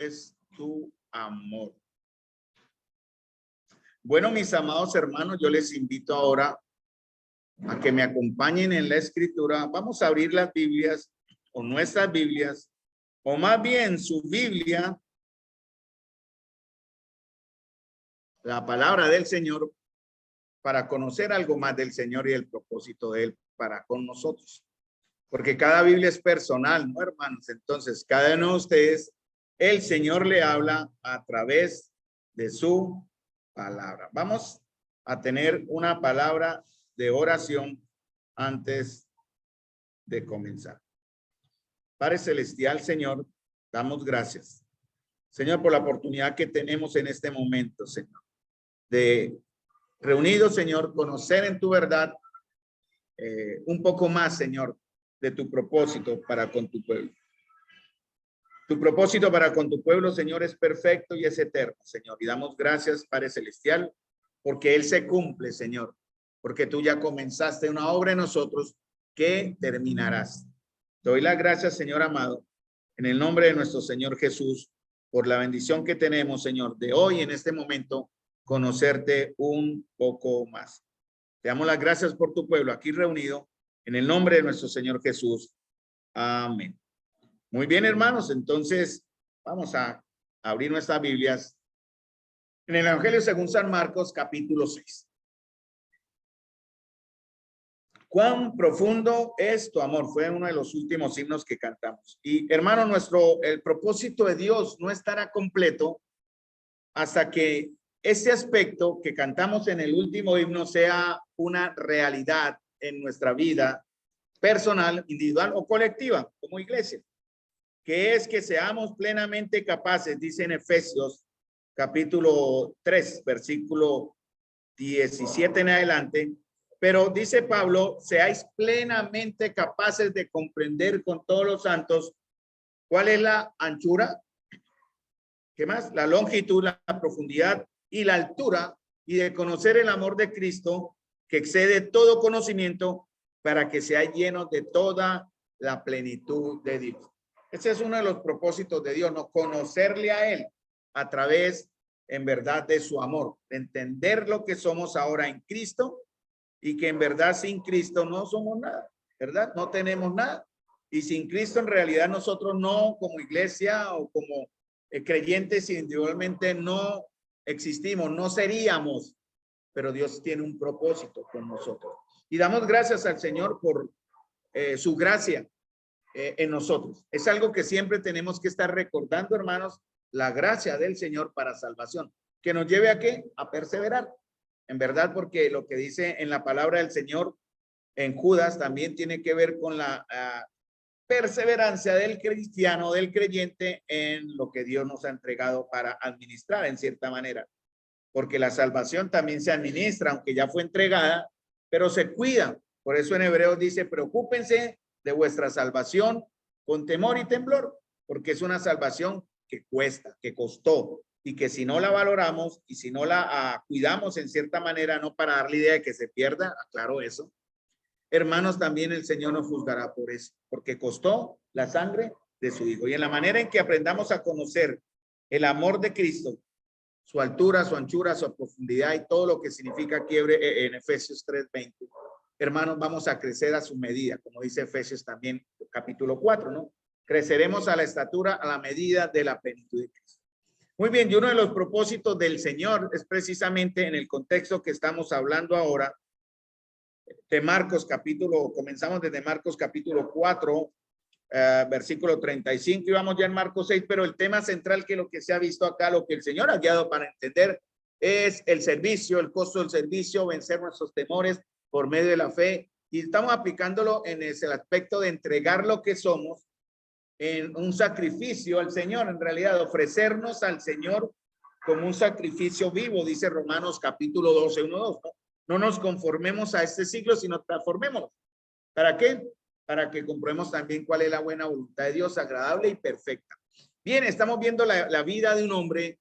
es tu amor. Bueno, mis amados hermanos, yo les invito ahora a que me acompañen en la escritura. Vamos a abrir las Biblias o nuestras Biblias, o más bien su Biblia, la palabra del Señor, para conocer algo más del Señor y el propósito de Él para con nosotros. Porque cada Biblia es personal, ¿no, hermanos? Entonces, cada uno de ustedes, el Señor le habla a través de su palabra. Vamos a tener una palabra de oración antes de comenzar. Padre Celestial, Señor, damos gracias, Señor, por la oportunidad que tenemos en este momento, Señor, de reunidos, Señor, conocer en tu verdad un poco más, Señor, de tu propósito para con tu pueblo. Tu propósito para con tu pueblo, Señor, es perfecto y es eterno, Señor. Y damos gracias, Padre Celestial, porque Él se cumple, Señor, porque tú ya comenzaste una obra en nosotros que terminarás. Te doy las gracias, Señor amado, en el nombre de nuestro Señor Jesús, por la bendición que tenemos, Señor, de hoy en este momento, conocerte un poco más. Te damos las gracias por tu pueblo aquí reunido, en el nombre de nuestro Señor Jesús. Amén. Muy bien, hermanos, entonces vamos a abrir nuestras Biblias en el Evangelio según San Marcos, capítulo 6. Cuán profundo es tu amor, fue uno de los últimos himnos que cantamos. Y hermano, el propósito de Dios no estará completo hasta que este aspecto que cantamos en el último himno sea una realidad en nuestra vida personal, individual o colectiva como iglesia, que es que seamos plenamente capaces, dice en Efesios capítulo 3, versículo 17 en adelante, pero dice Pablo, seáis plenamente capaces de comprender con todos los santos cuál es la anchura, ¿qué más? La longitud, la profundidad y la altura, y de conocer el amor de Cristo que excede todo conocimiento, para que sea lleno de toda la plenitud de Dios. Ese es uno de los propósitos de Dios, no conocerle a Él a través, en verdad, de su amor, de entender lo que somos ahora en Cristo, y que en verdad sin Cristo no somos nada, ¿verdad? No tenemos nada. Y sin Cristo en realidad nosotros no, como iglesia o como creyentes individualmente, no existimos, no seríamos, pero Dios tiene un propósito con nosotros. Y damos gracias al Señor por su gracia en nosotros. Es algo que siempre tenemos que estar recordando, hermanos, la gracia del Señor para salvación, que nos lleve a ¿qué? A perseverar. En verdad, porque lo que dice en la palabra del Señor en Judas también tiene que ver con la perseverancia del cristiano, del creyente en lo que Dios nos ha entregado para administrar en cierta manera. Porque la salvación también se administra, aunque ya fue entregada, pero se cuida. Por eso en Hebreos dice, preocúpense de vuestra salvación con temor y temblor, porque es una salvación que cuesta, que costó, y que si no la valoramos y si no la cuidamos en cierta manera, no para dar la idea de que se pierda, aclaro eso, hermanos, también el Señor nos juzgará por eso, porque costó la sangre de su Hijo. Y en la manera en que aprendamos a conocer el amor de Cristo, su altura, su anchura, su profundidad y todo lo que significa quiebre en Efesios 3:20, hermanos, vamos a crecer a su medida, como dice Efesios también, capítulo 4, ¿no? Creceremos a la estatura, a la medida de la plenitud de Cristo. Muy bien, y uno de los propósitos del Señor es precisamente en el contexto que estamos hablando ahora, de Marcos capítulo, comenzamos desde Marcos capítulo 4, versículo 35, y vamos ya en Marcos 6, pero el tema central que lo que se ha visto acá, lo que el Señor ha guiado para entender, es el servicio, el costo del servicio, vencer nuestros temores por medio de la fe, y estamos aplicándolo en ese aspecto de entregar lo que somos en un sacrificio al Señor, en realidad ofrecernos al Señor como un sacrificio vivo, dice Romanos capítulo 12, 1, 2, ¿no? No nos conformemos a este siglo, sino transformémonos. ¿Para qué? Para que comprobemos también cuál es la buena voluntad de Dios, agradable y perfecta. Bien, estamos viendo la vida de un hombre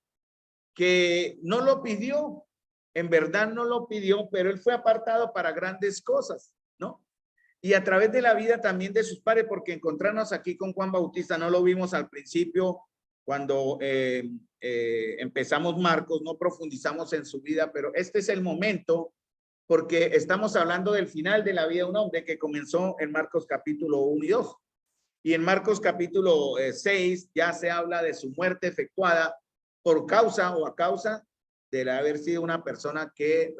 que no lo pidió, en verdad no lo pidió, pero él fue apartado para grandes cosas, ¿no? Y a través de la vida también de sus padres, porque encontrarnos aquí con Juan Bautista no lo vimos al principio cuando empezamos Marcos, no profundizamos en su vida, pero este es el momento porque estamos hablando del final de la vida de un hombre que comenzó en Marcos capítulo 1 y 2. Y en Marcos capítulo 6 ya se habla de su muerte efectuada por causa o a causa de haber sido una persona que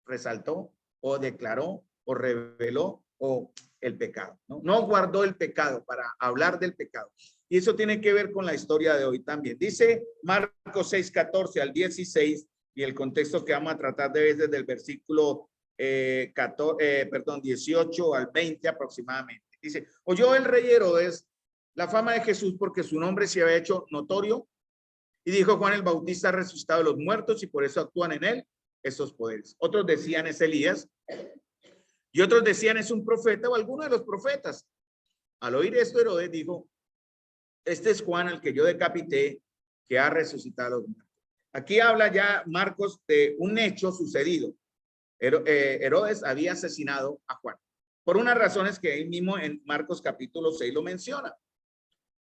resaltó o declaró o reveló o el pecado, ¿no? No guardó el pecado para hablar del pecado. Y eso tiene que ver con la historia de hoy también. Dice Marcos 6, 14 al 16, y el contexto que vamos a tratar de ver desde el versículo 18 al 20 aproximadamente. Dice, oyó el rey Herodes la fama de Jesús porque su nombre se había hecho notorio, y dijo, Juan el Bautista ha resucitado de los muertos y por eso actúan en él estos poderes. Otros decían es Elías y otros decían es un profeta o alguno de los profetas. Al oír esto, Herodes dijo, este es Juan el que yo decapité, que ha resucitado de los muertos. Aquí habla ya Marcos de un hecho sucedido. Herodes había asesinado a Juan por unas razones que él mismo en Marcos capítulo 6 lo menciona.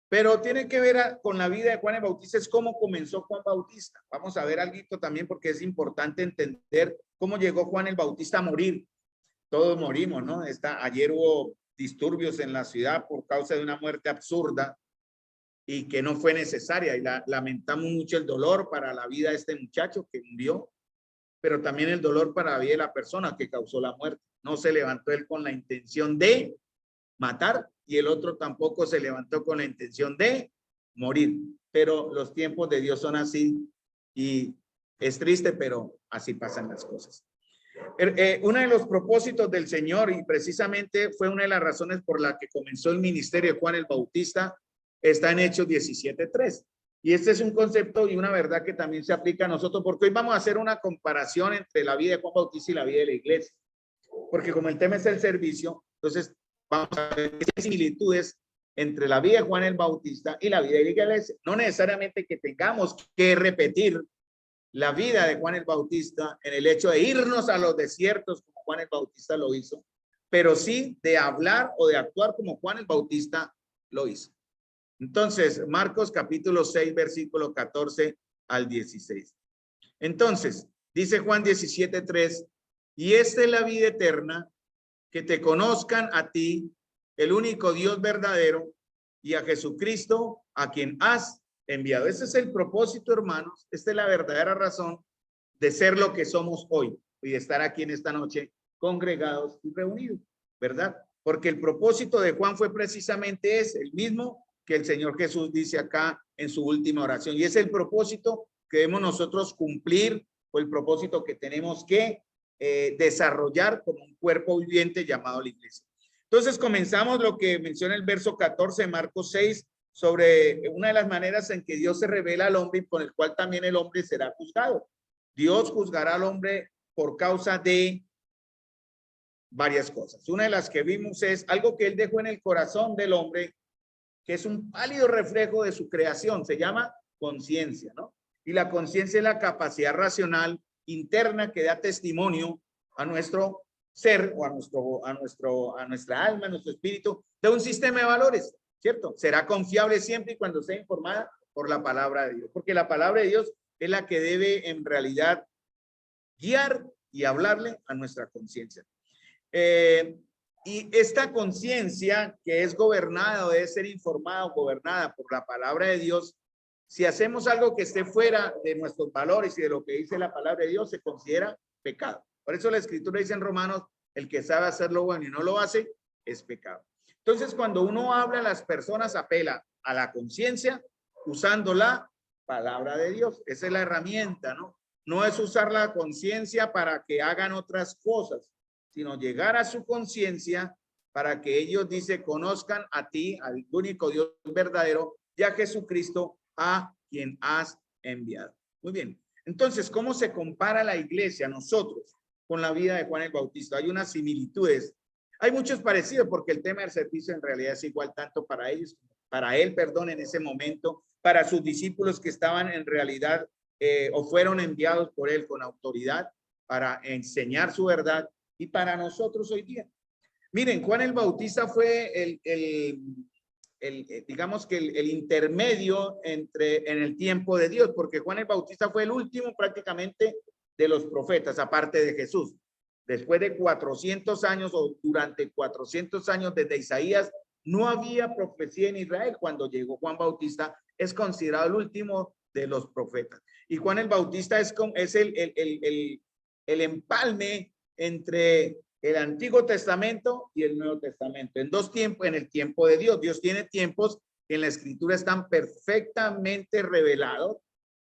Pero tiene que ver con la vida de Juan el Bautista, es cómo comenzó Juan Bautista. Vamos a ver algo también porque es importante entender cómo llegó Juan el Bautista a morir. Todos morimos, ¿no? Ayer hubo disturbios en la ciudad por causa de una muerte absurda y que no fue necesaria. Y lamentamos mucho el dolor para la vida de este muchacho que murió, pero también el dolor para la vida de la persona que causó la muerte. No se levantó él con la intención de matar y el otro tampoco se levantó con la intención de morir. Pero los tiempos de Dios son así y es triste, pero así pasan las cosas. Uno de los propósitos del Señor, y precisamente fue una de las razones por la que comenzó el ministerio de Juan el Bautista, está en Hechos 17:3. Y este es un concepto y una verdad que también se aplica a nosotros, porque hoy vamos a hacer una comparación entre la vida de Juan Bautista y la vida de la iglesia. Porque como el tema es el servicio, entonces vamos a ver similitudes entre la vida de Juan el Bautista y la vida de la iglesia. No necesariamente que tengamos que repetir la vida de Juan el Bautista en el hecho de irnos a los desiertos como Juan el Bautista lo hizo, pero sí de hablar o de actuar como Juan el Bautista lo hizo. Entonces, Marcos capítulo 6, versículo 14 al 16. Entonces, dice Juan 17:3, y esta es la vida eterna, que te conozcan a ti, el único Dios verdadero, y a Jesucristo, a quien has enviado. Ese es el propósito, hermanos. Esta es la verdadera razón de ser lo que somos hoy y de estar aquí en esta noche congregados y reunidos, ¿verdad? Porque el propósito de Juan fue precisamente ese, el mismo que el Señor Jesús dice acá en su última oración. Y es el propósito que debemos nosotros cumplir, o el propósito que tenemos que desarrollar como un cuerpo viviente llamado la iglesia. Entonces comenzamos lo que menciona el verso 14 de Marcos 6, sobre una de las maneras en que Dios se revela al hombre y con el cual también el hombre será juzgado. Dios juzgará al hombre por causa de varias cosas. Una de las que vimos es algo que él dejó en el corazón del hombre, que es un pálido reflejo de su creación, se llama conciencia, ¿no? Y la conciencia es la capacidad racional interna que da testimonio a nuestro ser o a nuestra alma, a nuestro espíritu, de un sistema de valores, ¿cierto? Será confiable siempre y cuando sea informada por la palabra de Dios, porque la palabra de Dios es la que debe en realidad guiar y hablarle a nuestra conciencia. Y esta conciencia que es gobernada o debe ser informada o gobernada por la palabra de Dios, si hacemos algo que esté fuera de nuestros valores y de lo que dice la palabra de Dios, se considera pecado. Por eso la escritura dice en Romanos, el que sabe hacer lo bueno y no lo hace, es pecado. Entonces, cuando uno habla, las personas apela a la conciencia usando la palabra de Dios. Esa es la herramienta, ¿no? No es usar la conciencia para que hagan otras cosas, sino llegar a su conciencia para que ellos, dice, conozcan a ti, al único Dios verdadero, y a Jesucristo, a quien has enviado. Muy bien. Entonces, ¿cómo se compara la iglesia, nosotros, con la vida de Juan el Bautista? Hay unas similitudes. Hay muchos parecidos porque el tema del servicio en realidad es igual tanto para ellos, para él, perdón, en ese momento, para sus discípulos que estaban en realidad o fueron enviados por él con autoridad para enseñar su verdad, y para nosotros hoy día. Miren, Juan el Bautista fue digamos que el intermedio en el tiempo de Dios, porque Juan el Bautista fue el último prácticamente de los profetas, aparte de Jesús. Después de 400 años o durante 400 años desde Isaías, no había profecía en Israel. Cuando llegó Juan Bautista, es considerado el último de los profetas. Y Juan el Bautista es el empalme entre el Antiguo Testamento y el Nuevo Testamento. En dos tiempos, en el tiempo de Dios. Dios tiene tiempos que en la Escritura están perfectamente revelados.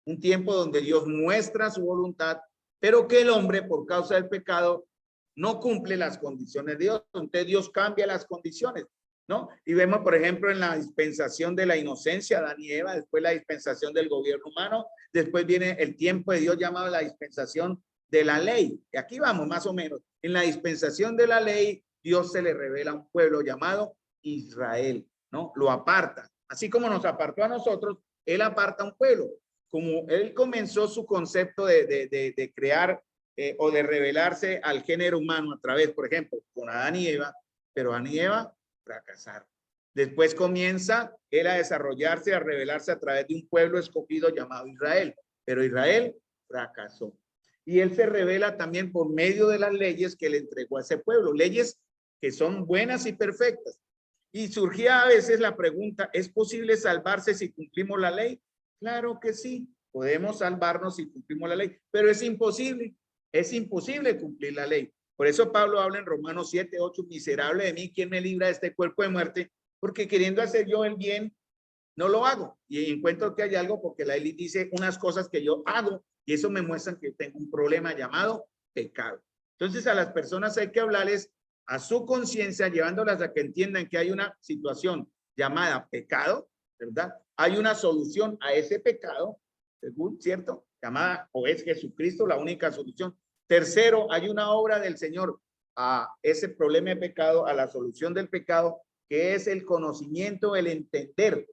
Un tiempo donde Dios muestra su voluntad, pero que el hombre, por causa del pecado, no cumple las condiciones de Dios. Entonces Dios cambia las condiciones, ¿no? Y vemos, por ejemplo, en la dispensación de la inocencia, Adán y Eva, después la dispensación del gobierno humano, después viene el tiempo de Dios llamado la dispensación de la ley. Y aquí vamos, más o menos. En la dispensación de la ley, Dios se le revela a un pueblo llamado Israel, ¿no? Lo aparta. Así como nos apartó a nosotros, Él aparta a un pueblo. Como Él comenzó su concepto de crear o de revelarse al género humano a través, por ejemplo, con Adán y Eva, pero Adán y Eva fracasaron. Después comienza Él a desarrollarse, a revelarse a través de un pueblo escogido llamado Israel, pero Israel fracasó. Y Él se revela también por medio de las leyes que le entregó a ese pueblo, leyes que son buenas y perfectas. Y surgía a veces la pregunta, ¿es posible salvarse si cumplimos la ley? Claro que sí, podemos salvarnos si cumplimos la ley, pero es imposible cumplir la ley. Por eso Pablo habla en Romanos 7:8, miserable de mí, ¿quién me libra de este cuerpo de muerte? Porque queriendo hacer yo el bien, no lo hago. Y encuentro que hay algo porque la ley dice unas cosas que yo hago y eso me muestra que tengo un problema llamado pecado. Entonces a las personas hay que hablarles a su conciencia, llevándolas a que entiendan que hay una situación llamada pecado, ¿verdad? Hay una solución a ese pecado, según, ¿cierto? Llamada, o es Jesucristo la única solución. Tercero, hay una obra del Señor a ese problema de pecado, a la solución del pecado, que es el conocimiento, el entender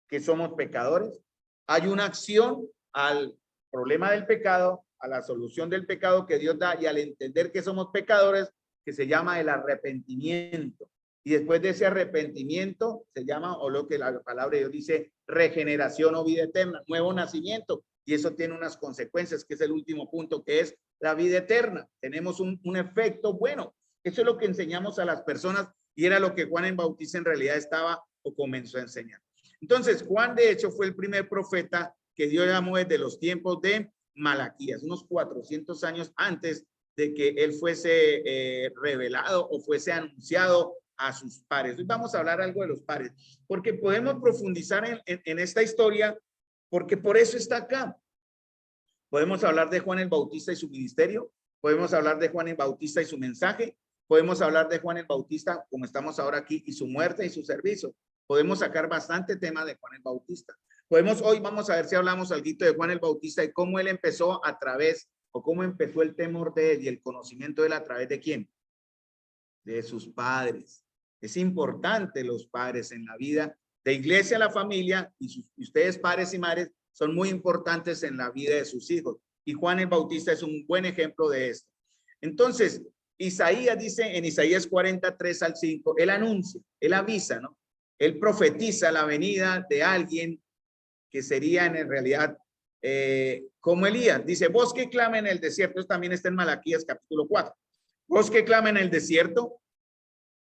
que somos pecadores. Hay una acción al problema del pecado, a la solución del pecado que Dios da y al entender que somos pecadores, que se llama el arrepentimiento. Y después de ese arrepentimiento se llama, o lo que la palabra de Dios dice, regeneración o vida eterna, nuevo nacimiento. Y eso tiene unas consecuencias, que es el último punto, que es la vida eterna. Tenemos un efecto bueno. Eso es lo que enseñamos a las personas y era lo que Juan el Bautista en realidad estaba o comenzó a enseñar. Entonces, Juan de hecho fue el primer profeta que Dios llamó desde los tiempos de Malaquías, unos 400 años antes de que él fuese revelado o fuese anunciado a sus pares. Hoy vamos a hablar algo de los pares, porque podemos profundizar en esta historia, porque por eso está acá. Podemos hablar de Juan el Bautista y su ministerio, podemos hablar de Juan el Bautista y su mensaje, podemos hablar de Juan el Bautista, como estamos ahora aquí, y su muerte y su servicio. Podemos sacar bastante tema de Juan el Bautista. Hoy vamos a ver si hablamos algo de Juan el Bautista y cómo él empezó a través, o cómo empezó el temor de él y el conocimiento de él a través de quién, de sus padres. Es importante los padres en la vida de iglesia, la familia, y ustedes padres y madres son muy importantes en la vida de sus hijos. Y Juan el Bautista es un buen ejemplo de esto. Entonces, Isaías dice en Isaías 43:5, él anuncia, él avisa, ¿no? Él profetiza la venida de alguien que sería en realidad como Elías. Dice, voz que clama en el desierto, esto también está en Malaquías capítulo 4. Voz que clama en el desierto,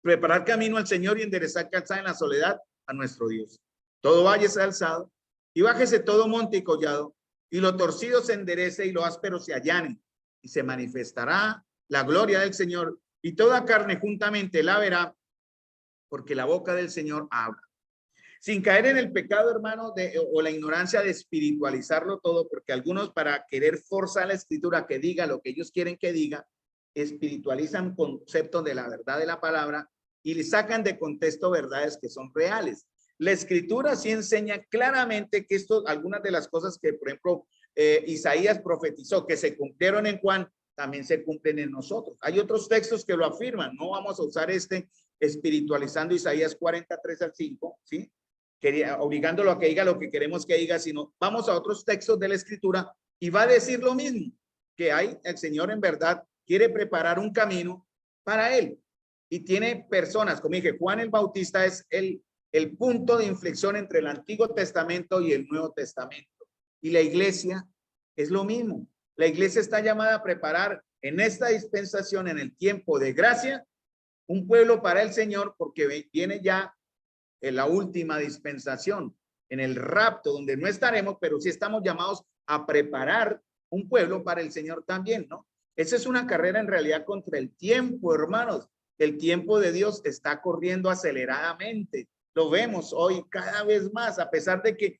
preparar camino al Señor y enderezar calzada en la soledad a nuestro Dios. Todo valle sea alzado y bájese todo monte y collado y lo torcido se enderece y lo áspero se allane y se manifestará la gloria del Señor y toda carne juntamente la verá porque la boca del Señor habla. Sin caer en el pecado, hermano, o la ignorancia de espiritualizarlo todo, porque algunos para querer forzar la escritura que diga lo que ellos quieren que diga, espiritualizan conceptos de la verdad de la palabra y le sacan de contexto verdades que son reales. La escritura sí enseña claramente que algunas de las cosas que, por ejemplo, Isaías profetizó que se cumplieron en Juan, también se cumplen en nosotros. Hay otros textos que lo afirman. No vamos a usar espiritualizando Isaías 43:5, ¿sí? Obligándolo a que diga lo que queremos que diga, sino vamos a otros textos de la escritura y va a decir lo mismo, que el Señor en verdad quiere preparar un camino para él y tiene personas, como dije, Juan el Bautista es el punto de inflexión entre el Antiguo Testamento y el Nuevo Testamento. Y la iglesia es lo mismo. La iglesia está llamada a preparar en esta dispensación, en el tiempo de gracia, un pueblo para el Señor, porque viene ya en la última dispensación, en el rapto, donde no estaremos, pero sí estamos llamados a preparar un pueblo para el Señor también, ¿no? Esa es una carrera en realidad contra el tiempo, hermanos. El tiempo de Dios está corriendo aceleradamente. Lo vemos hoy cada vez más, a pesar de que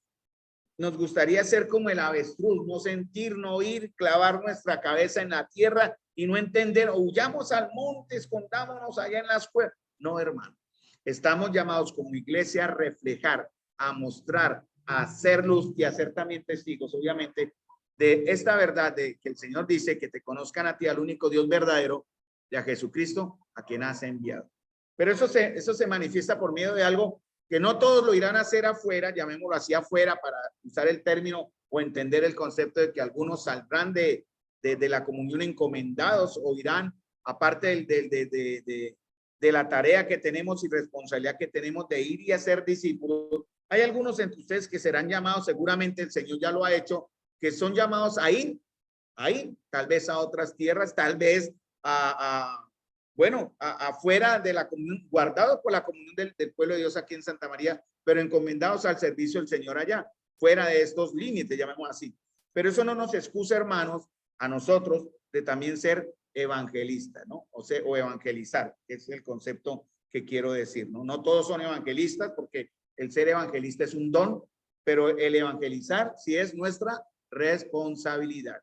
nos gustaría ser como el avestruz, no sentir, no oír, clavar nuestra cabeza en la tierra y no entender, o huyamos al monte, escondámonos allá en las cuevas. No, hermano. Estamos llamados como iglesia a reflejar, a mostrar, a hacer luz y a ser también testigos, obviamente, de esta verdad de que el Señor dice que te conozcan a ti, al único Dios verdadero, y a Jesucristo, a quien has enviado. Pero eso se manifiesta por medio de algo que no todos lo irán a hacer afuera, llamémoslo así afuera, para usar el término o entender el concepto de que algunos saldrán de la comunión encomendados o irán, aparte de la tarea que tenemos y responsabilidad que tenemos de ir y hacer discípulos. Hay algunos entre ustedes que serán llamados, seguramente el Señor ya lo ha hecho, que son llamados a ir, tal vez a otras tierras, tal vez afuera de la comunión, guardados por la comunión del pueblo de Dios aquí en Santa María, pero encomendados al servicio del Señor allá, fuera de estos límites, llamemos así. Pero eso no nos excusa, hermanos, a nosotros de también ser evangelistas, ¿no? O evangelizar, que es el concepto que quiero decir, ¿no? No todos son evangelistas, porque el ser evangelista es un don, pero el evangelizar sí es nuestra responsabilidad.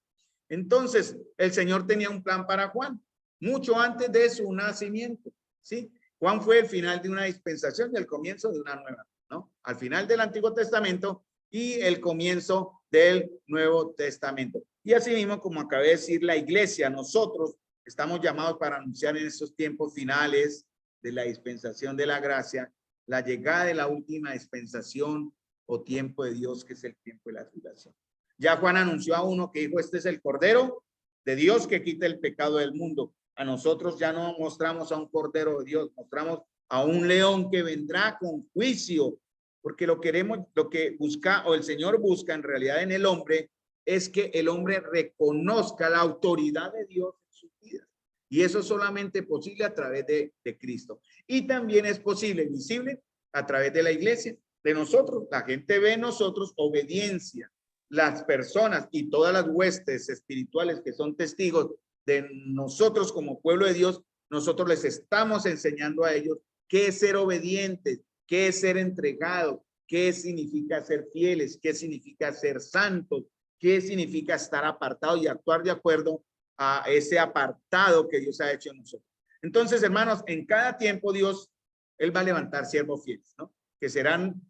Entonces, el Señor tenía un plan para Juan, mucho antes de su nacimiento, ¿sí? Juan fue el final de una dispensación y el comienzo de una nueva, ¿no? Al final del Antiguo Testamento y el comienzo del Nuevo Testamento. Y así mismo, como acabé de decir, la iglesia, nosotros estamos llamados para anunciar en estos tiempos finales de la dispensación de la gracia, la llegada de la última dispensación o tiempo de Dios, que es el tiempo de la tribulación. Ya Juan anunció a uno que dijo, este es el Cordero de Dios que quita el pecado del mundo. A nosotros ya no mostramos a un Cordero de Dios, mostramos a un león que vendrá con juicio, porque lo que busca, o el Señor busca en realidad en el hombre, es que el hombre reconozca la autoridad de Dios en su vida. Y eso es solamente posible a través de Cristo. Y también es posible, visible, a través de la iglesia, de nosotros. La gente ve en nosotros obediencia. Las personas y todas las huestes espirituales que son testigos de nosotros como pueblo de Dios, nosotros les estamos enseñando a ellos qué es ser obedientes, qué es ser entregados, qué significa ser fieles, qué significa ser santos, qué significa estar apartado y actuar de acuerdo a ese apartado que Dios ha hecho en nosotros. Entonces, hermanos, en cada tiempo Dios, Él va a levantar siervos fieles, ¿no? Que serán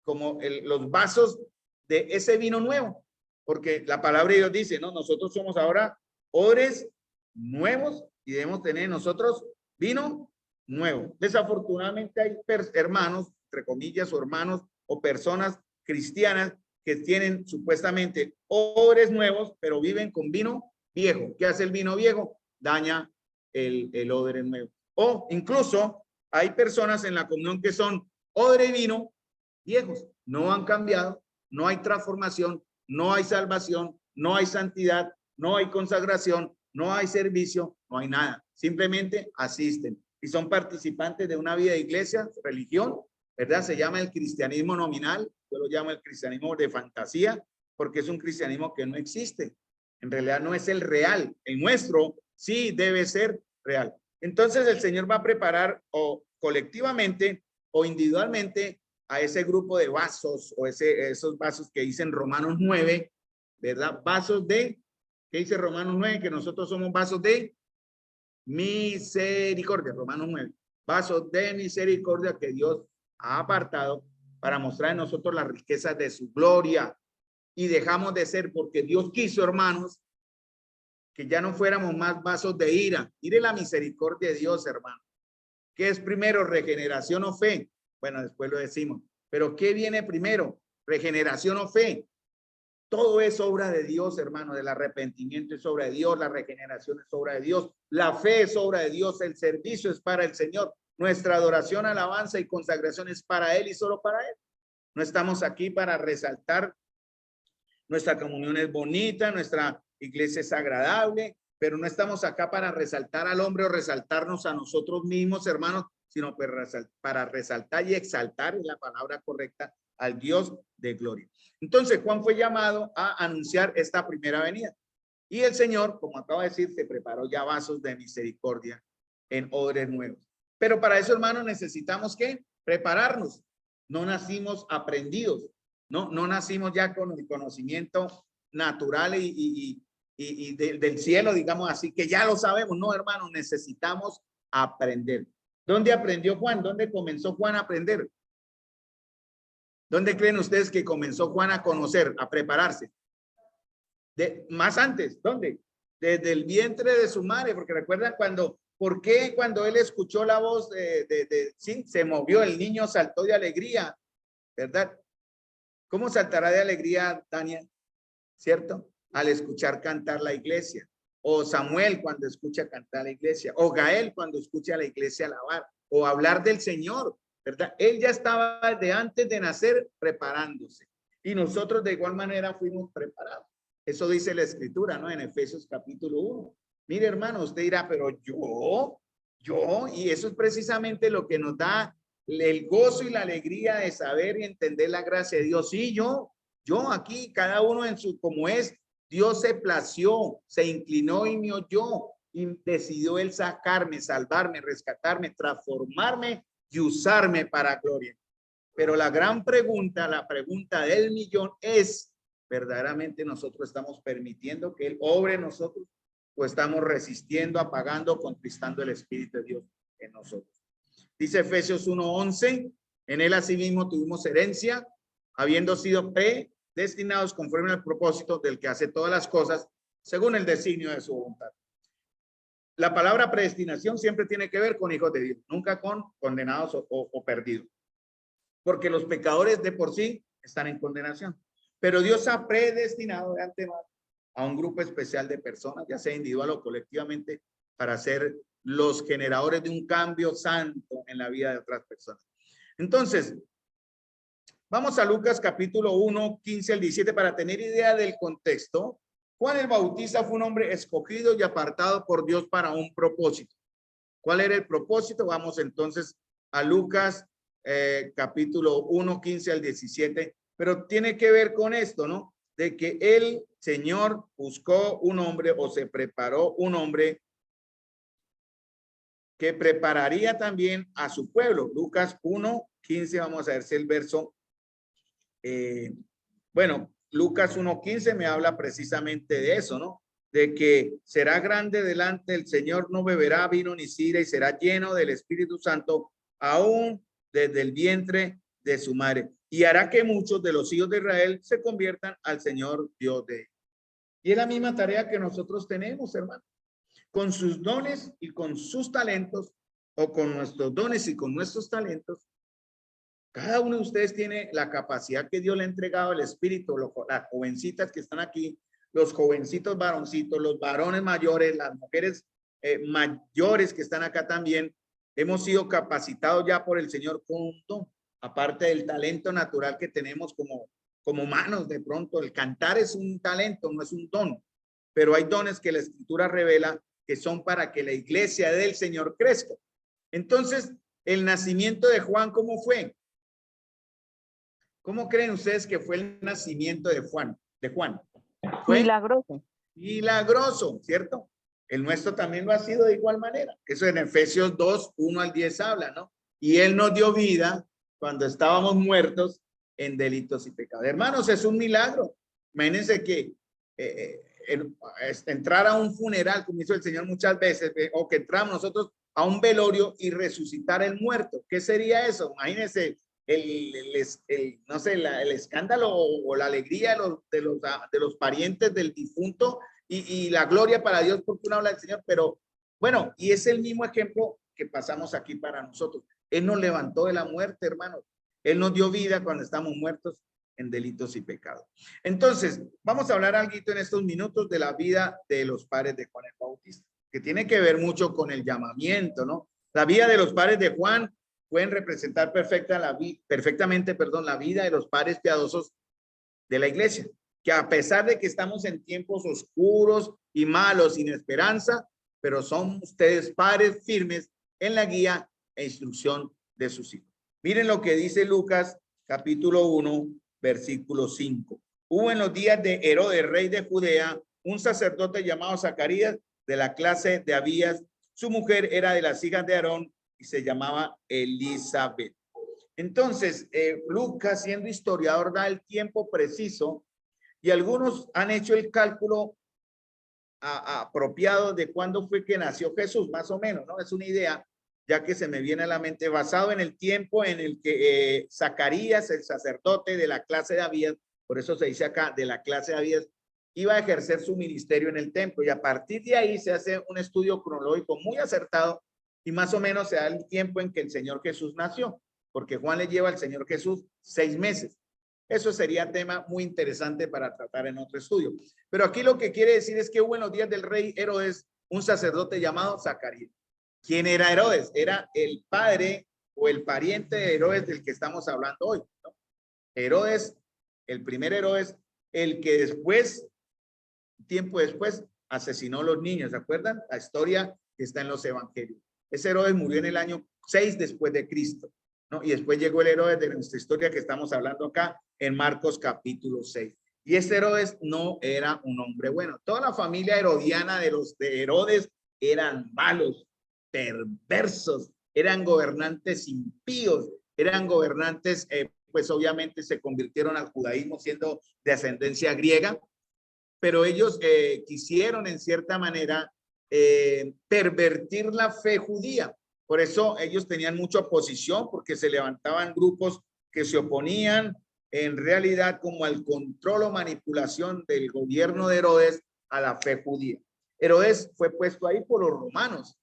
como los vasos de ese vino nuevo, porque la palabra de Dios dice, ¿no? Nosotros somos ahora odres nuevos y debemos tener nosotros vino nuevo. Desafortunadamente hay hermanos, entre comillas, o hermanos o personas cristianas que tienen supuestamente odres nuevos, pero viven con vino viejo. ¿Qué hace el vino viejo? Daña el odre nuevo. O incluso hay personas en la comunión que son odre y vino viejos, no han cambiado, no hay transformación, no hay salvación, no hay santidad, no hay consagración, no hay servicio, no hay nada. Simplemente asisten y son participantes de una vida de iglesia, religión, ¿verdad? Se llama el cristianismo nominal, yo lo llamo el cristianismo de fantasía, porque es un cristianismo que no existe. En realidad no es el real. El nuestro sí debe ser real. Entonces el Señor va a preparar o colectivamente o individualmente a ese grupo de vasos o esos vasos que dicen Romanos 9, ¿verdad? Vasos de, ¿qué dice Romanos 9? Que nosotros somos vasos de misericordia, Romanos 9. Vasos de misericordia que Dios ha apartado para mostrar en nosotros las riquezas de su gloria. Y dejamos de ser, porque Dios quiso, hermanos, que ya no fuéramos más vasos de ira. Mire la misericordia de Dios, hermano. ¿Qué es primero, regeneración o fe? Bueno, después lo decimos. Pero ¿qué viene primero? ¿Regeneración o fe? Todo es obra de Dios, hermano. El arrepentimiento es obra de Dios. La regeneración es obra de Dios. La fe es obra de Dios. El servicio es para el Señor. Nuestra adoración, alabanza y consagración es para Él y solo para Él. No estamos aquí para resaltar. Nuestra comunión es bonita, nuestra iglesia es agradable, pero no estamos acá para resaltar al hombre o resaltarnos a nosotros mismos, hermanos, sino para resaltar y exaltar, es la palabra correcta, al Dios de gloria. Entonces, Juan fue llamado a anunciar esta primera venida. Y el Señor, como acabo de decir, se preparó ya vasos de misericordia en odres nuevos. Pero para eso, hermanos, necesitamos que prepararnos. No nacimos aprendidos. No nacimos ya con el conocimiento natural del cielo, digamos así, que ya lo sabemos. No, hermanos, necesitamos aprender. ¿Dónde aprendió Juan? ¿Dónde comenzó Juan a aprender? ¿Dónde creen ustedes que comenzó Juan a conocer, a prepararse? Más antes, ¿dónde? Desde el vientre de su madre, porque recuerdan ¿por qué cuando él escuchó la voz sí, se movió, el niño saltó de alegría, ¿verdad? ¿Cómo saltará de alegría, Daniel? ¿Cierto? Al escuchar cantar la iglesia. O Samuel cuando escucha cantar la iglesia. O Gael cuando escucha a la iglesia alabar. O hablar del Señor, ¿verdad? Él ya estaba de antes de nacer preparándose. Y nosotros de igual manera fuimos preparados. Eso dice la Escritura, ¿no? En Efesios capítulo 1. Mire, hermano, usted dirá, pero yo, y eso es precisamente lo que nos da el gozo y la alegría de saber y entender la gracia de Dios. Sí, yo aquí, cada uno en su, como es, Dios se plació, se inclinó y me oyó y decidió él sacarme, salvarme, rescatarme, transformarme y usarme para gloria. Pero la gran pregunta, la pregunta del millón es, ¿verdaderamente nosotros estamos permitiendo que él obre en nosotros o estamos resistiendo, apagando, contristando el Espíritu de Dios en nosotros? Dice Efesios 1:11, en él asimismo tuvimos herencia, habiendo sido predestinados conforme al propósito del que hace todas las cosas según el designio de su voluntad. La palabra predestinación siempre tiene que ver con hijos de Dios, nunca con condenados o perdidos. Porque los pecadores de por sí están en condenación. Pero Dios ha predestinado de antemano a un grupo especial de personas, ya sea individual o colectivamente, para ser los generadores de un cambio santo en la vida de otras personas. Entonces, vamos a Lucas capítulo 1, 15 al 17 para tener idea del contexto. Juan el Bautista fue un hombre escogido y apartado por Dios para un propósito. ¿Cuál era el propósito? Vamos entonces a Lucas capítulo 1, 15 al 17, pero tiene que ver con esto, ¿no? De que el Señor buscó un hombre o se preparó un hombre que prepararía también a su pueblo. Lucas 1, 15, vamos a ver si el verso, bueno, Lucas 1, 15 me habla precisamente de eso, ¿no? De que será grande delante del Señor, no beberá vino ni sidra y será lleno del Espíritu Santo, aún desde el vientre de su madre. Y hará que muchos de los hijos de Israel se conviertan al Señor Dios de ellos. Y es la misma tarea que nosotros tenemos, hermano. Con sus dones y con sus talentos, o con nuestros dones y con nuestros talentos, cada uno de ustedes tiene la capacidad que Dios le ha entregado, el espíritu, las jovencitas que están aquí, los jovencitos varoncitos, los varones mayores, las mujeres mayores que están acá también, hemos sido capacitados ya por el Señor con un don, aparte del talento natural que tenemos como humanos. De pronto el cantar es un talento, no es un don, pero hay dones que la Escritura revela que son para que la iglesia del Señor crezca. Entonces, el nacimiento de Juan, ¿cómo fue? ¿Cómo creen ustedes que fue el nacimiento de Juan? Fue milagroso. Milagroso, ¿cierto? El nuestro también lo ha sido de igual manera. Eso en Efesios 2, 1 al 10 habla, ¿no? Y él nos dio vida cuando estábamos muertos en delitos y pecados. Hermanos, es un milagro. Imagínense que entrar a un funeral, como hizo el Señor muchas veces, o que entramos nosotros a un velorio y resucitar el muerto. ¿Qué sería eso? Imagínense no sé, el escándalo o la alegría de los parientes del difunto y la gloria para Dios porque uno habla del Señor. Pero bueno, y es el mismo ejemplo que pasamos aquí para nosotros. Él nos levantó de la muerte, hermanos. Él nos dio vida cuando estamos muertos en delitos y pecados. Entonces, vamos a hablar algo en estos minutos de la vida de los padres de Juan el Bautista, que tiene que ver mucho con el llamamiento, ¿no? La vida de los padres de Juan pueden representar perfectamente la vida de los padres piadosos de la iglesia, que a pesar de que estamos en tiempos oscuros y malos, sin esperanza, pero son ustedes padres firmes en la guía e instrucción de sus hijos. Miren lo que dice Lucas capítulo 1, versículo 5. Hubo en los días de Herodes, rey de Judea, un sacerdote llamado Zacarías, de la clase de Abías. Su mujer era de las hijas de Aarón y se llamaba Elizabeth. Entonces, Lucas, siendo historiador, da el tiempo preciso y algunos han hecho el cálculo apropiado de cuándo fue que nació Jesús, más o menos, ¿no? Es una idea, ya que se me viene a la mente, basado en el tiempo en el que Zacarías, el sacerdote de la clase de Abías, por eso se dice acá, de la clase de Abías, iba a ejercer su ministerio en el templo, y a partir de ahí se hace un estudio cronológico muy acertado y más o menos se da el tiempo en que el Señor Jesús nació, porque Juan le lleva al Señor Jesús 6 meses. Eso sería tema muy interesante para tratar en otro estudio. Pero aquí lo que quiere decir es que hubo en los días del rey Herodes un sacerdote llamado Zacarías. ¿Quién era Herodes? Era el padre o el pariente de Herodes del que estamos hablando hoy, ¿no? Herodes, el primer Herodes, el que después, tiempo después, asesinó a los niños. ¿Se acuerdan? La historia que está en los evangelios. Ese Herodes murió en el año 6 después de Cristo, ¿no? Y después llegó el Herodes de nuestra historia que estamos hablando acá en Marcos capítulo 6. Y este Herodes no era un hombre bueno. Toda la familia herodiana de los de Herodes eran malos, perversos, eran gobernantes impíos, eran gobernantes, pues obviamente se convirtieron al judaísmo siendo de ascendencia griega, pero ellos quisieron en cierta manera pervertir la fe judía. Por eso ellos tenían mucha oposición, porque se levantaban grupos que se oponían en realidad como al control o manipulación del gobierno de Herodes a la fe judía. Herodes fue puesto ahí por los romanos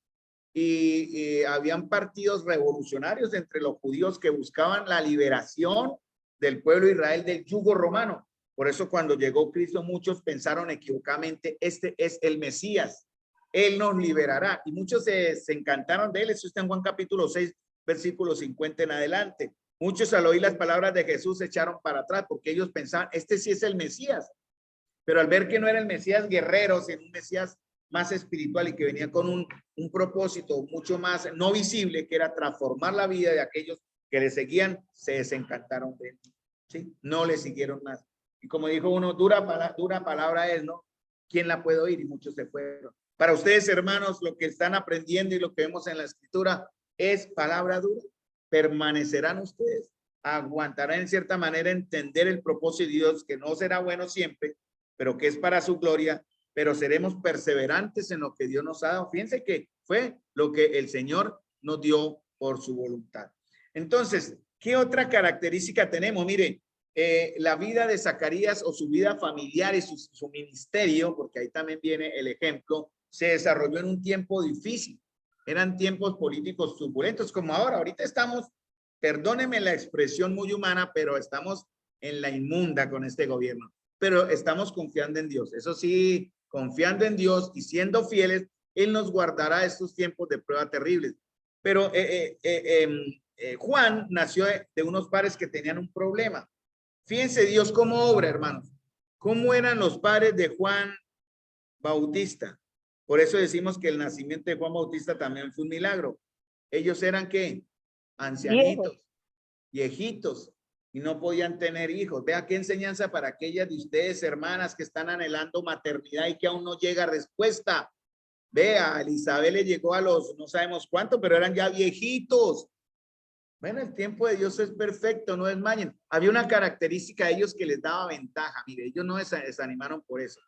y habían partidos revolucionarios entre los judíos que buscaban la liberación del pueblo de Israel del yugo romano. Por eso cuando llegó Cristo muchos pensaron equivocadamente, este es el Mesías, él nos liberará. Y muchos se encantaron de él. Eso está en Juan capítulo 6, versículo 50 en adelante. Muchos al oír las palabras de Jesús se echaron para atrás porque ellos pensaban, este sí es el Mesías. Pero al ver que no era el Mesías guerrero, sino un Mesías más espiritual y que venía con un propósito mucho más no visible, que era transformar la vida de aquellos que le seguían, se desencantaron de él. ¿Sí? No le siguieron más. Y como dijo uno, dura palabra es, ¿no? ¿Quién la puede oír? Y muchos se fueron. Para ustedes, hermanos, lo que están aprendiendo y lo que vemos en la escritura es palabra dura. Permanecerán ustedes, aguantarán en cierta manera entender el propósito de Dios, que no será bueno siempre, pero que es para su gloria, pero seremos perseverantes en lo que Dios nos ha dado. Fíjense que fue lo que el Señor nos dio por su voluntad. Entonces, ¿qué otra característica tenemos? Mire, la vida de Zacarías o su vida familiar y su ministerio, porque ahí también viene el ejemplo, se desarrolló en un tiempo difícil. Eran tiempos políticos turbulentos como ahora. Ahorita estamos, perdónenme la expresión muy humana, pero estamos en la inmunda con este gobierno. Pero estamos confiando en Dios. Eso sí, confiando en Dios y siendo fieles, Él nos guardará estos tiempos de prueba terribles. Pero Juan nació de unos padres que tenían un problema. Fíjense Dios cómo obra, hermanos. ¿Cómo eran los padres de Juan Bautista? Por eso decimos que el nacimiento de Juan Bautista también fue un milagro. Ellos eran ¿qué? Ancianitos, viejitos, y no podían tener hijos. Vea qué enseñanza para aquellas de ustedes, hermanas, que están anhelando maternidad y que aún no llega respuesta. Vea, a Elizabeth le llegó a los, no sabemos cuánto, pero eran ya viejitos. Bueno, el tiempo de Dios es perfecto, no desmayen. Había una característica de ellos que les daba ventaja. Mire, ellos no se desanimaron por eso.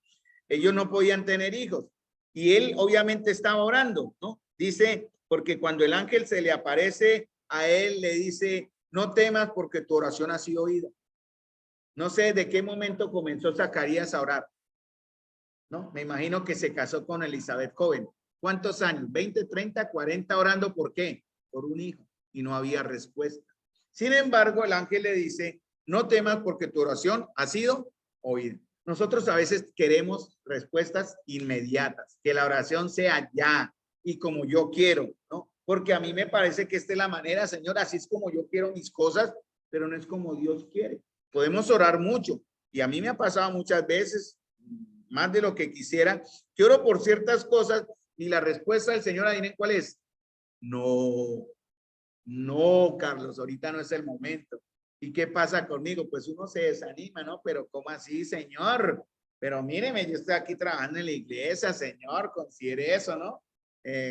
Ellos no podían tener hijos. Y él obviamente estaba orando, ¿no? Dice, porque cuando el ángel se le aparece a él, le dice, no temas porque tu oración ha sido oída. No sé de qué momento comenzó Zacarías a orar, ¿no? Me imagino que se casó con Elizabeth joven. ¿Cuántos años? 20, 30, 40 orando. ¿Por qué? Por un hijo. Y no había respuesta. Sin embargo, el ángel le dice, no temas porque tu oración ha sido oída. Nosotros a veces queremos respuestas inmediatas, que la oración sea ya y como yo quiero, ¿no? porque a mí me parece que esta es la manera, Señor, así es como yo quiero mis cosas, pero no es como Dios quiere. Podemos orar mucho y a mí me ha pasado muchas veces, más de lo que quisiera, que oro por ciertas cosas y la respuesta del Señor, adivinen cuál es. No, no, Carlos, ahorita no es el momento. ¿Y qué pasa conmigo? Pues uno se desanima, ¿no? Pero ¿cómo así, Señor? Pero míreme, yo estoy aquí trabajando en la iglesia, Señor, considere eso, ¿no?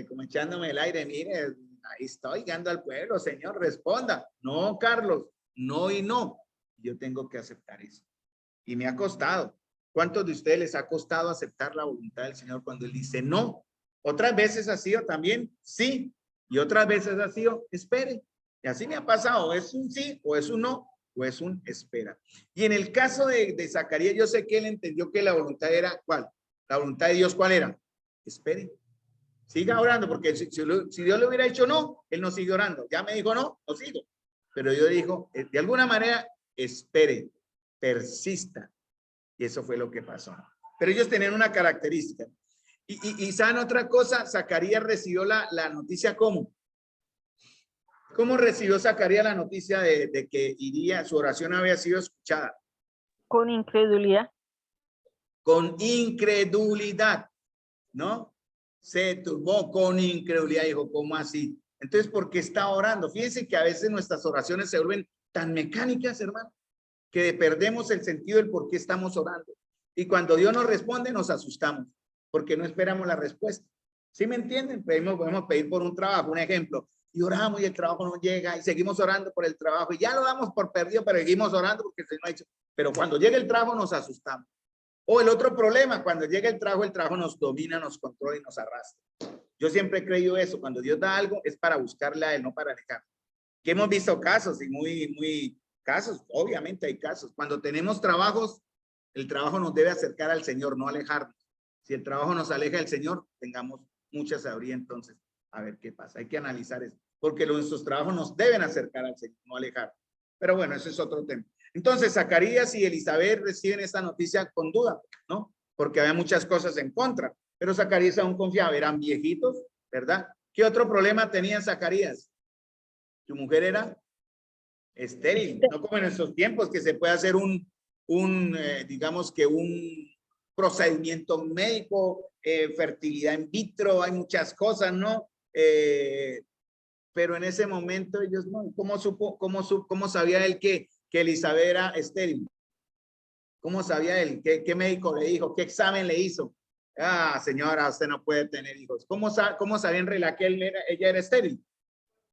Como echándome el aire, mire, ahí estoy guiando al pueblo, Señor, responda. No, Carlos, no y no. Yo tengo que aceptar eso. Y me ha costado. ¿Cuántos de ustedes les ha costado aceptar la voluntad del Señor cuando Él dice no? Otras veces ha sido también sí, y otras veces ha sido espere. Y así me ha pasado, es un sí o es un no o es un espera. Y en el caso de Zacarías, yo sé que él entendió que la voluntad era ¿cuál? La voluntad de Dios, ¿cuál era? Espere. Siga orando, porque si Dios le hubiera dicho no, él no sigue orando. Ya me dijo no, no sigo. Pero Dios dijo, de alguna manera, espere, persista. Y eso fue lo que pasó. Pero ellos tenían una característica. Y ¿saben otra cosa? Zacarías recibió la noticia ¿cómo? ¿Cómo recibió Zacarías la noticia de que iría, su oración había sido escuchada? Con incredulidad. Con incredulidad, ¿no? Se turbó con incredulidad, dijo, ¿cómo así? Entonces, ¿por qué está orando? Fíjense que a veces nuestras oraciones se vuelven tan mecánicas, hermano, que perdemos el sentido del por qué estamos orando. Y cuando Dios nos responde, nos asustamos, porque no esperamos la respuesta. ¿Sí me entienden? Podemos pedir por un trabajo, un ejemplo, y oramos y el trabajo no llega, y seguimos orando por el trabajo, y ya lo damos por perdido, pero seguimos orando porque el Señor ha hecho. Pero cuando llega el trabajo, nos asustamos. O el otro problema, cuando llega el trabajo nos domina, nos controla y nos arrastra. Yo siempre he creído eso, cuando Dios da algo, es para buscarle a Él, no para alejar. Que hemos visto casos y muy casos, obviamente hay casos. Cuando tenemos trabajos, el trabajo nos debe acercar al Señor, no alejarnos. Si el trabajo nos aleja del Señor, tengamos mucha sabiduría entonces. A ver qué pasa, hay que analizar eso. Porque nuestros trabajos nos deben acercar al Señor, no alejar. Pero bueno, ese es otro tema. Entonces, Zacarías y Elizabeth reciben esta noticia con duda, ¿no? Porque había muchas cosas en contra. Pero Zacarías aún confiaba, eran viejitos, ¿verdad? ¿Qué otro problema tenía Zacarías? Su mujer era estéril, no como en estos tiempos que se puede hacer digamos que un procedimiento médico, fertilidad in vitro, hay muchas cosas, ¿no? Pero en ese momento ellos no, ¿cómo sabía él que Elizabeth era estéril? ¿Cómo sabía él? ¿Qué médico le dijo? ¿Qué examen le hizo? Ah, señora, usted no puede tener hijos. ¿Cómo sabía en realidad que ella era estéril?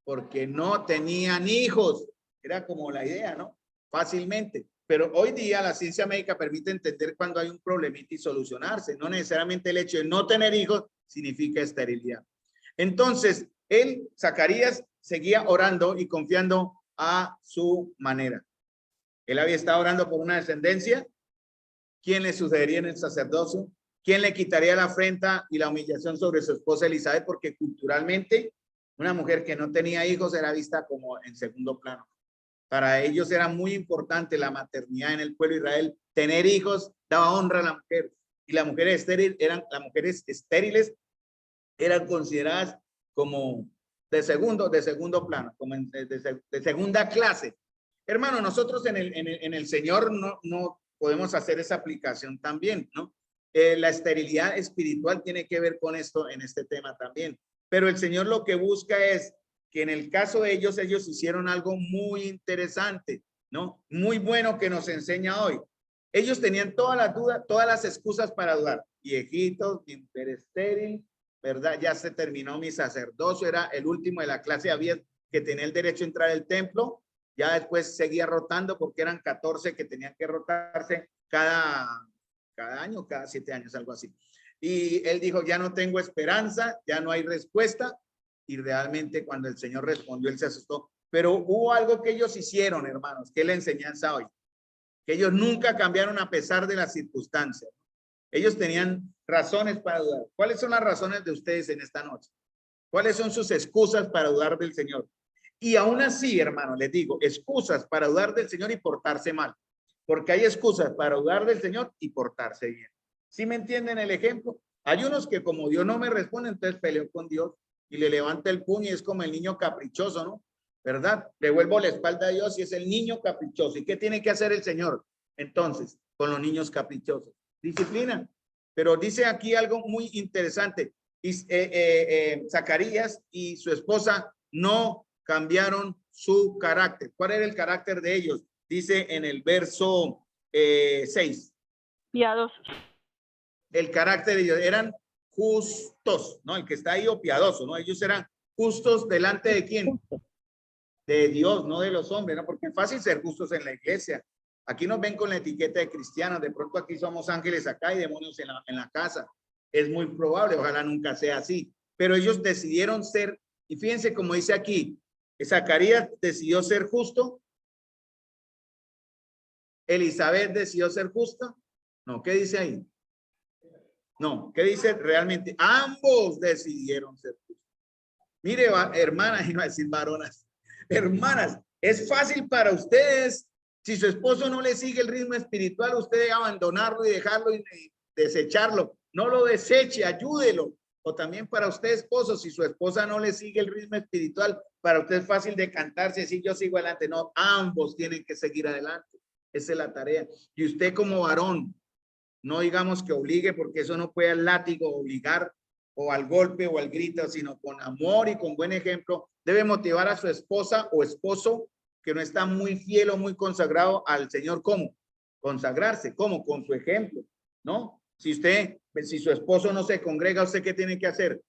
Porque no tenían hijos. Era como la idea, ¿no? Fácilmente. Pero hoy día la ciencia médica permite entender cuando hay un problemita y solucionarse. No necesariamente el hecho de no tener hijos significa esterilidad. Entonces, Zacarías, seguía orando y confiando a su manera. Él había estado orando por una descendencia. ¿Quién le sucedería en el sacerdocio? ¿Quién le quitaría la afrenta y la humillación sobre su esposa Elizabeth? Porque culturalmente una mujer que no tenía hijos era vista como en segundo plano. Para ellos era muy importante la maternidad en el pueblo de Israel. Tener hijos daba honra a la mujer. Y las mujeres estériles eran consideradas como de segundo plano, como de segunda clase. Hermano, nosotros en el Señor no podemos hacer esa aplicación también, ¿no? La esterilidad espiritual tiene que ver con esto en este tema también. Pero el Señor lo que busca es que en el caso de ellos hicieron algo muy interesante, ¿no? Muy bueno que nos enseña hoy. Ellos tenían todas las dudas, todas las excusas para dudar. Viejitos, mujer estéril, ¿verdad? Ya se terminó mi sacerdocio, era el último de la clase, había que tenía el derecho a entrar al templo. Ya después seguía rotando porque eran 14 que tenían que rotarse cada año, cada 7 años, algo así. Y él dijo, ya no tengo esperanza, ya no hay respuesta. Y realmente cuando el Señor respondió, él se asustó. Pero hubo algo que ellos hicieron, hermanos, que es la enseñanza hoy. Que ellos nunca cambiaron a pesar de las circunstancias. Ellos tenían razones para dudar. ¿Cuáles son las razones de ustedes en esta noche? ¿Cuáles son sus excusas para dudar del Señor? Y aún así, hermano, les digo, excusas para dudar del Señor y portarse mal. Porque hay excusas para dudar del Señor y portarse bien. ¿Sí me entienden el ejemplo? Hay unos que como Dios no me responde, entonces peleo con Dios. y le levanta el puño y es como el niño caprichoso, ¿no? ¿Verdad? Le vuelvo la espalda a Dios y es el niño caprichoso. ¿Y qué tiene que hacer el Señor entonces con los niños caprichosos? Disciplina. Pero dice aquí algo muy interesante. Y, Zacarías y su esposa no cambiaron su carácter. ¿Cuál era el carácter de ellos? Dice en el verso 6. Piadosos. El carácter de ellos eran justos, ¿no? El que está ahí o piadoso, ¿no? Ellos eran justos delante de quién? De Dios, no de los hombres, ¿no? Porque es fácil ser justos en la iglesia. Aquí nos ven con la etiqueta de cristianos. De pronto aquí somos ángeles acá y demonios en la casa. Es muy probable, ojalá nunca sea así. Pero ellos decidieron ser, y fíjense como dice aquí, Zacarías decidió ser justo. Elizabeth decidió ser justa. No, ¿qué dice ahí? No, ¿qué dice realmente? Ambos decidieron ser justos. Mire, hermanas, y no decir varonas, hermanas, es fácil para ustedes, si su esposo no le sigue el ritmo espiritual, usted debe abandonarlo y dejarlo y desecharlo. No lo deseche, ayúdelo. O también para usted, esposo, si su esposa no le sigue el ritmo espiritual, para usted es fácil decantarse y decir yo sigo adelante. No, ambos tienen que seguir adelante. Esa es la tarea. Y usted como varón, no digamos que obligue, porque eso no puede al látigo obligar o al golpe o al grito, sino con amor y con buen ejemplo. Debe motivar a su esposa o esposo que no está muy fiel o muy consagrado al Señor. ¿Cómo? Consagrarse. ¿Cómo? Con su ejemplo, ¿no? Si su esposo no se congrega, ¿usted qué tiene que hacer?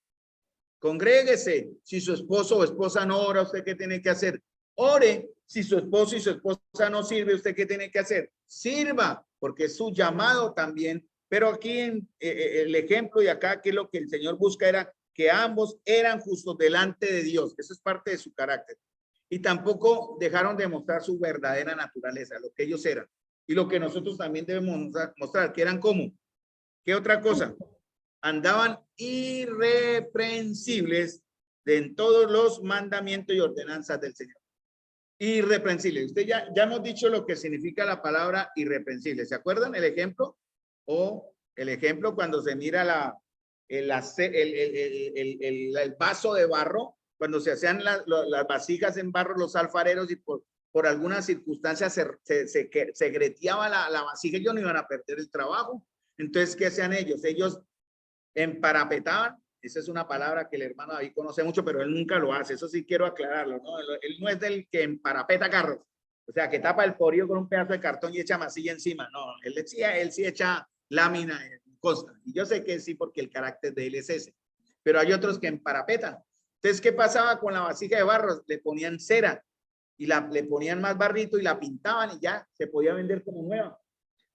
Congréguese. Si su esposo o esposa no ora, ¿usted qué tiene que hacer? Ore. Si su esposo y su esposa no sirve, ¿usted qué tiene que hacer? Sirva, porque es su llamado también. Pero aquí en el ejemplo y acá, que es lo que el Señor busca, era que ambos eran justos delante de Dios. Eso es parte de su carácter. Y tampoco dejaron de mostrar su verdadera naturaleza, lo que ellos eran. Y lo que nosotros también debemos mostrar, que eran como. ¿Qué otra cosa? Andaban irreprensibles en todos los mandamientos y ordenanzas del Señor. Irreprensible. Usted ya hemos dicho lo que significa la palabra irreprensible. ¿Se acuerdan el ejemplo? O el ejemplo cuando se mira el vaso de barro, cuando se hacían las vasijas en barro, los alfareros, y por alguna circunstancia se greteaba la vasija, ellos no iban a perder el trabajo. Entonces, ¿qué hacían ellos? Ellos emparapetaban. Esa es una palabra que el hermano David conoce mucho, pero él nunca lo hace. Eso sí quiero aclararlo, ¿no? Él no es del que emparapeta carros. O sea, que tapa el porillo con un pedazo de cartón y echa masilla encima. No, él sí echa lámina en costa. Y yo sé que sí, porque el carácter de él es ese. Pero hay otros que emparapetan. Entonces, ¿qué pasaba con la vasija de barro? Le ponían cera y le ponían más barrito y la pintaban y ya se podía vender como nueva.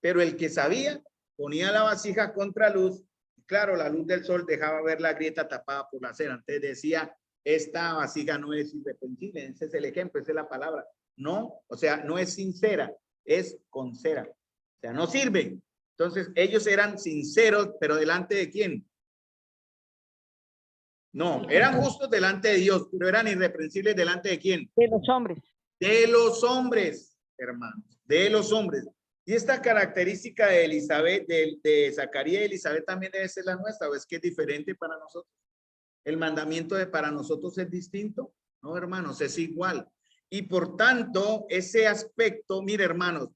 Pero el que sabía ponía la vasija contra luz. Claro, la luz del sol dejaba ver la grieta tapada por la cera. Entonces decía, esta vasija no es irreprensible. Ese es el ejemplo, esa es la palabra. No, o sea, no es sincera, es con cera. O sea, no sirve. Entonces, ellos eran sinceros, pero ¿delante de quién? No, eran justos delante de Dios, pero eran irreprensibles delante de quién? De los hombres. De los hombres, hermanos, de los hombres. Y esta característica de Elizabeth, de Zacarías y Elizabeth también debe ser la nuestra, ¿o es que es diferente para nosotros? El mandamiento para nosotros es distinto, ¿no, hermanos? Es igual. Y por tanto, ese aspecto, mire, hermanos,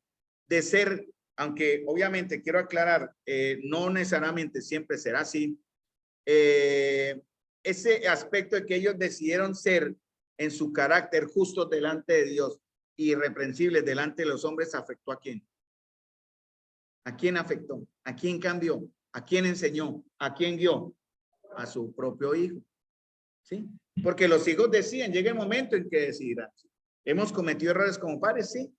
de ser, aunque obviamente quiero aclarar, no necesariamente siempre será así, ese aspecto de que ellos decidieron ser en su carácter justos delante de Dios, irreprensibles delante de los hombres, ¿afectó a quién? ¿A quién afectó? ¿A quién cambió? ¿A quién enseñó? ¿A quién guió? A su propio hijo. ¿Sí? Porque los hijos deciden, llega el momento en que decidirán. Hemos cometido errores como padres, sí,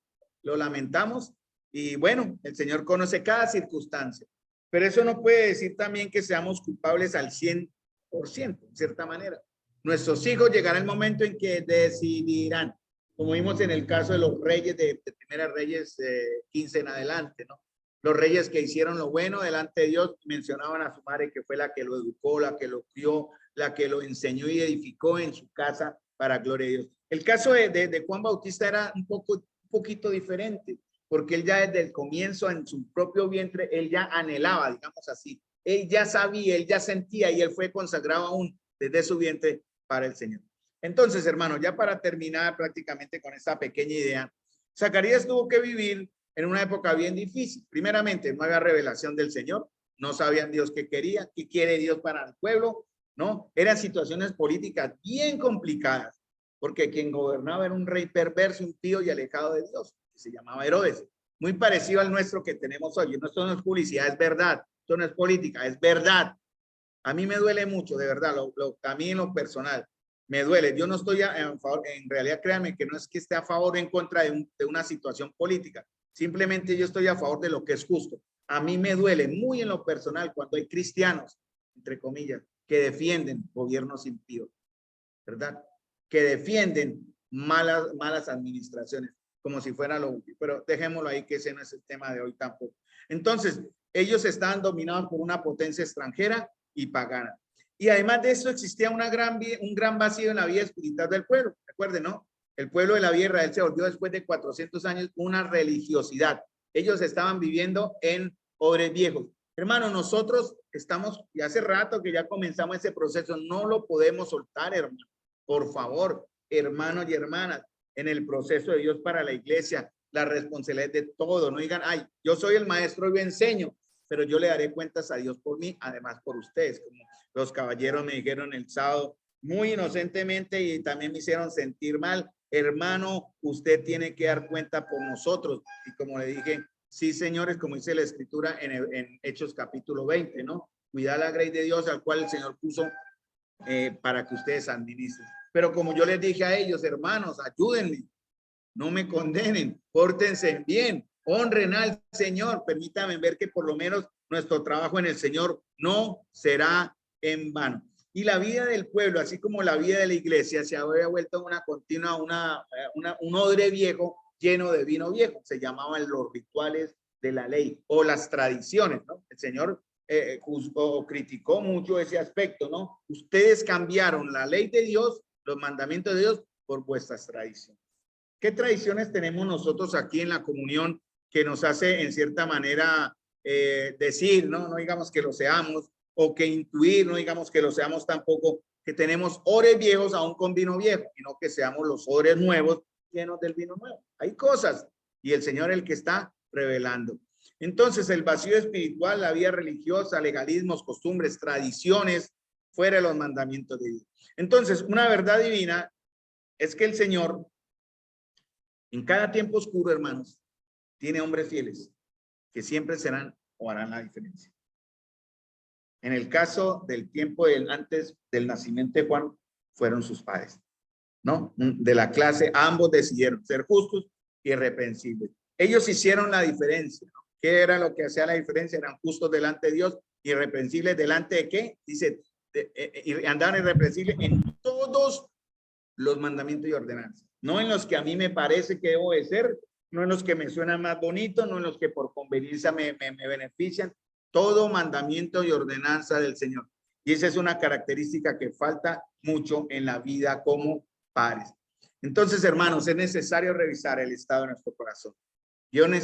lo lamentamos. Y bueno, el Señor conoce cada circunstancia. Pero eso no puede decir también que seamos culpables al 100%, en cierta manera. Nuestros hijos llegará el momento en que decidirán, como vimos en el caso de los reyes de Primera Reyes 15 en adelante, ¿no? Los reyes que hicieron lo bueno delante de Dios mencionaban a su madre, que fue la que lo educó, la que lo crió, la que lo enseñó y edificó en su casa para gloria de Dios. El caso de Juan Bautista era un poquito diferente, porque él ya desde el comienzo en su propio vientre, él ya anhelaba, digamos así. Él ya sabía, él ya sentía y él fue consagrado aún desde su vientre para el Señor. Entonces, hermano, ya para terminar prácticamente con esta pequeña idea, Zacarías tuvo que vivir en una época bien difícil. Primeramente, no había revelación del Señor, no sabían Dios qué quería, qué quiere Dios para el pueblo, ¿no? Eran situaciones políticas bien complicadas, porque quien gobernaba era un rey perverso, impío y alejado de Dios, que se llamaba Herodes, muy parecido al nuestro que tenemos hoy. Esto no es publicidad, es verdad, esto no es política, es verdad. A mí me duele mucho, de verdad, a mí en lo personal, me duele. Yo no estoy en favor, en realidad créanme que no es que esté a favor o en contra de una situación política, simplemente yo estoy a favor de lo que es justo. A mí me duele muy en lo personal cuando hay cristianos, entre comillas, que defienden gobiernos impíos, ¿verdad? Que defienden malas administraciones, como si fuera lo último. Pero dejémoslo ahí, que ese no es el tema de hoy tampoco. Entonces, ellos estaban dominados por una potencia extranjera y pagana. Y además de eso existía un gran vacío en la vida espiritual del pueblo. Recuerden, ¿no? El pueblo de la vida de Israel se volvió después de 400 años una religiosidad. Ellos estaban viviendo en odres viejos. Hermano, nosotros estamos, y hace rato que ya comenzamos ese proceso, no lo podemos soltar, hermano. Por favor, hermanos y hermanas, en el proceso de Dios para la iglesia, la responsabilidad de todo. No digan, ay, yo soy el maestro y yo enseño, pero yo le daré cuentas a Dios por mí, además por ustedes, como los caballeros me dijeron el sábado, muy inocentemente, y también me hicieron sentir mal. Hermano, usted tiene que dar cuenta por nosotros. Y como le dije, sí, señores, como dice la escritura en Hechos capítulo 20, ¿no? Cuidar la grey de Dios al cual el Señor puso para que ustedes administren. Pero como yo les dije a ellos, hermanos, ayúdenme, no me condenen, pórtense bien, honren al Señor, permítanme ver que por lo menos nuestro trabajo en el Señor no será en vano. Y la vida del pueblo, así como la vida de la iglesia, se había vuelto una continua, un odre viejo lleno de vino viejo. Se llamaban los rituales de la ley o las tradiciones, ¿no? El Señor juzgó, criticó mucho ese aspecto, ¿no? Ustedes cambiaron la ley de Dios, los mandamientos de Dios, por vuestras tradiciones. ¿Qué tradiciones tenemos nosotros aquí en la comunión que nos hace en cierta manera decir, ¿no? No digamos que lo seamos, o que intuir, no digamos que lo seamos tampoco, que tenemos odres viejos aún con vino viejo, sino que seamos los odres nuevos llenos del vino nuevo. Hay cosas y el Señor es el que está revelando. Entonces el vacío espiritual, la vida religiosa, legalismos, costumbres, tradiciones, fuera de los mandamientos de Dios. Entonces una verdad divina es que el Señor en cada tiempo oscuro, hermanos, tiene hombres fieles que siempre serán o harán la diferencia. En el caso del tiempo antes del nacimiento de Juan, fueron sus padres, ¿no? De la clase, ambos decidieron ser justos y irreprensibles. Ellos hicieron la diferencia, ¿no? ¿Qué era lo que hacía la diferencia? Eran justos delante de Dios, irreprensibles delante de ¿qué? Dice, andaban irreprensibles en todos los mandamientos y ordenanzas, no en los que a mí me parece que debo de ser, no en los que me suenan más bonitos, no en los que por conveniencia me benefician, todo mandamiento y ordenanza del Señor. Y esa es una característica que falta mucho en la vida como padres. Entonces, hermanos, es necesario revisar el estado de nuestro corazón. Dios no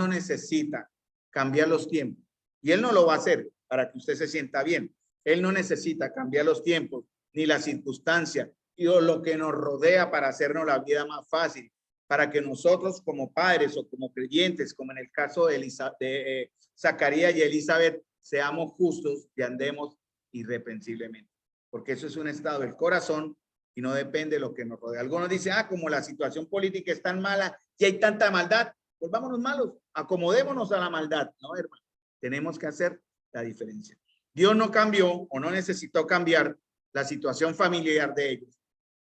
necesita cambiar los tiempos. Y Él no lo va a hacer para que usted se sienta bien. Él no necesita cambiar los tiempos ni la circunstancia y lo que nos rodea para hacernos la vida más fácil, para que nosotros como padres o como creyentes, como en el caso de Zacarías y Elizabeth, seamos justos y andemos irreprensiblemente, porque eso es un estado del corazón y no depende de lo que nos rodea. Algunos dicen, como la situación política es tan mala y hay tanta maldad, pues vámonos malos, acomodémonos a la maldad. No, hermano, tenemos que hacer la diferencia. Dios no cambió o no necesitó cambiar la situación familiar de ellos.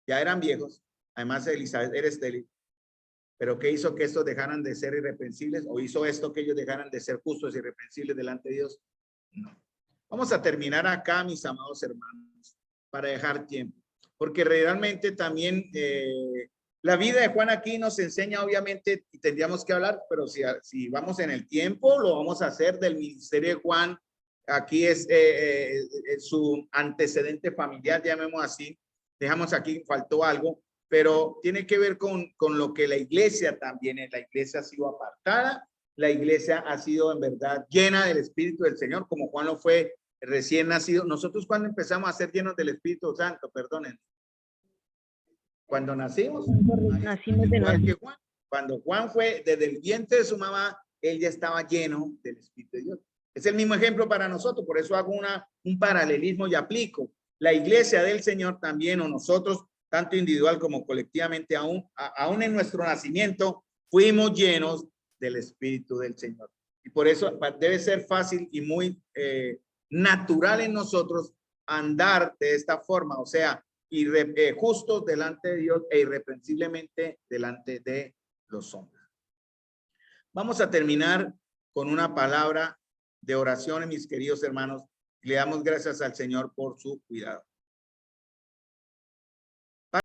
Ya eran viejos, además Elizabeth era estéril, pero ¿qué hizo que estos dejaran de ser irreprensibles? ¿O hizo esto que ellos dejaran de ser justos y irreprensibles delante de Dios? No. Vamos a terminar acá, mis amados hermanos, para dejar tiempo, porque realmente también la vida de Juan aquí nos enseña, obviamente, y tendríamos que hablar, pero si vamos en el tiempo, lo vamos a hacer del ministerio de Juan. Aquí es su antecedente familiar, llamemos así. Dejamos aquí, faltó algo, pero tiene que ver con lo que la iglesia también es. La iglesia ha sido apartada, la iglesia ha sido en verdad llena del Espíritu del Señor, como Juan lo fue recién nacido. Nosotros cuando empezamos a ser llenos del Espíritu Santo, perdonen. Cuando nacimos, Nacimos de igual nuevo. que Juan. Cuando Juan fue desde el vientre de su mamá, él ya estaba lleno del Espíritu de Dios. Es el mismo ejemplo para nosotros, por eso hago un paralelismo y aplico. La iglesia del Señor también, o nosotros, tanto individual como colectivamente, aún en nuestro nacimiento, fuimos llenos del Espíritu del Señor. Y por eso debe ser fácil y muy natural en nosotros andar de esta forma, o sea, justos delante de Dios e irreprensiblemente delante de los hombres. Vamos a terminar con una palabra de oración, mis queridos hermanos. Le damos gracias al Señor por su cuidado.